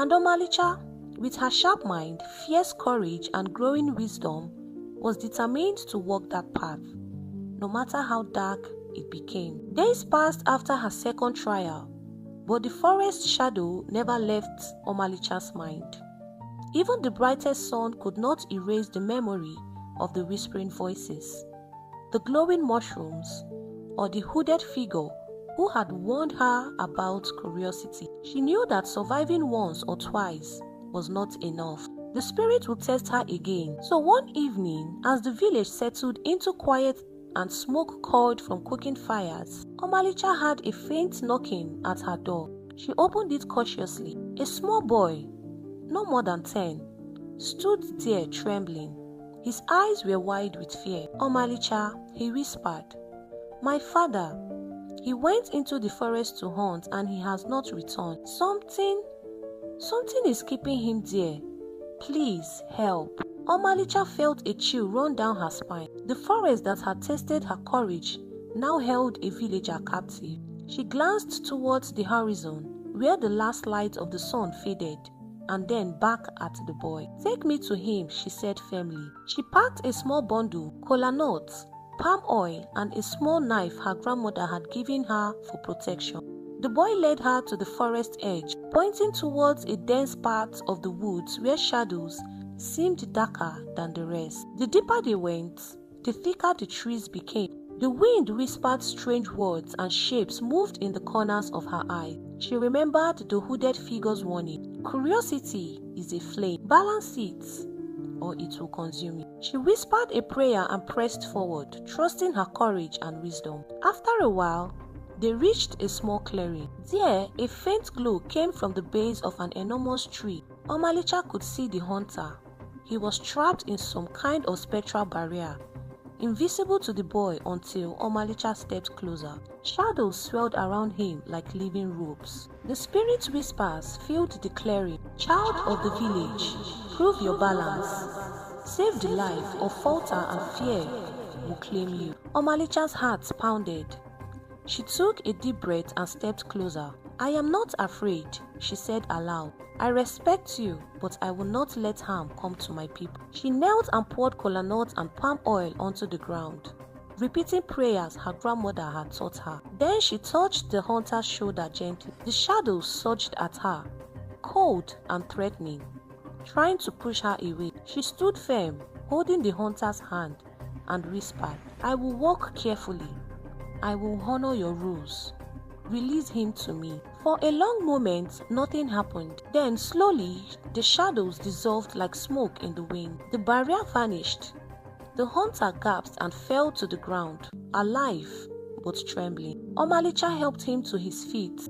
And Omalisha, with her sharp mind, fierce courage, and growing wisdom, was determined to walk that path, no matter how dark it became. Days passed after her second trial, but the forest shadow never left Omalisha's mind. Even the brightest sun could not erase the memory of the whispering voices, the glowing mushrooms, or the hooded figure who had warned her about curiosity. She knew that surviving once or twice was not enough. The spirit would test her again. So one evening, as the village settled into quiet and smoke curled from cooking fires, Omalisha heard a faint knocking at her door. She opened it cautiously. A small boy, no more than 10, stood there trembling. His eyes were wide with fear. "Omalisha," he whispered. "My father. He went into the forest to hunt and he has not returned. Something is keeping him there. Please help." Omalisha felt a chill run down her spine. The forest that had tested her courage now held a villager captive. She glanced towards the horizon, where the last light of the sun faded, and then back at the boy. "Take me to him," she said firmly. She packed a small bundle, kola nuts, palm oil, and a small knife her grandmother had given her for protection. The boy led her to the forest edge, pointing towards a dense part of the woods where shadows seemed darker than the rest. The deeper they went, the thicker the trees became. The wind whispered strange words and shapes moved in the corners of her eyes. She remembered the hooded figure's warning. "Curiosity is a flame. Balance it, or it will consume you." She whispered a prayer and pressed forward, trusting her courage and wisdom. After a while, they reached a small clearing. There, a faint glow came from the base of an enormous tree. Omalisha could see the hunter. He was trapped in some kind of spectral barrier, invisible to the boy until Omalisha stepped closer. Shadows swirled around him like living ropes. The spirit whispers filled the clearing. "Child of the village, prove your balance. Save the life or falter and fear will claim you." Omalisha's heart pounded. She took a deep breath and stepped closer. "I am not afraid," she said aloud. "I respect you, but I will not let harm come to my people." She knelt and poured kola nuts and palm oil onto the ground, repeating prayers her grandmother had taught her. Then she touched the hunter's shoulder gently. The shadows surged at her, cold and threatening, trying to push her away. She stood firm, holding the hunter's hand, and whispered, "I will walk carefully. I will honor your rules. Release him to me." For a long moment, nothing happened. Then, slowly, the shadows dissolved like smoke in the wind. The barrier vanished. The hunter gasped and fell to the ground, alive but trembling. Omalisha helped him to his feet.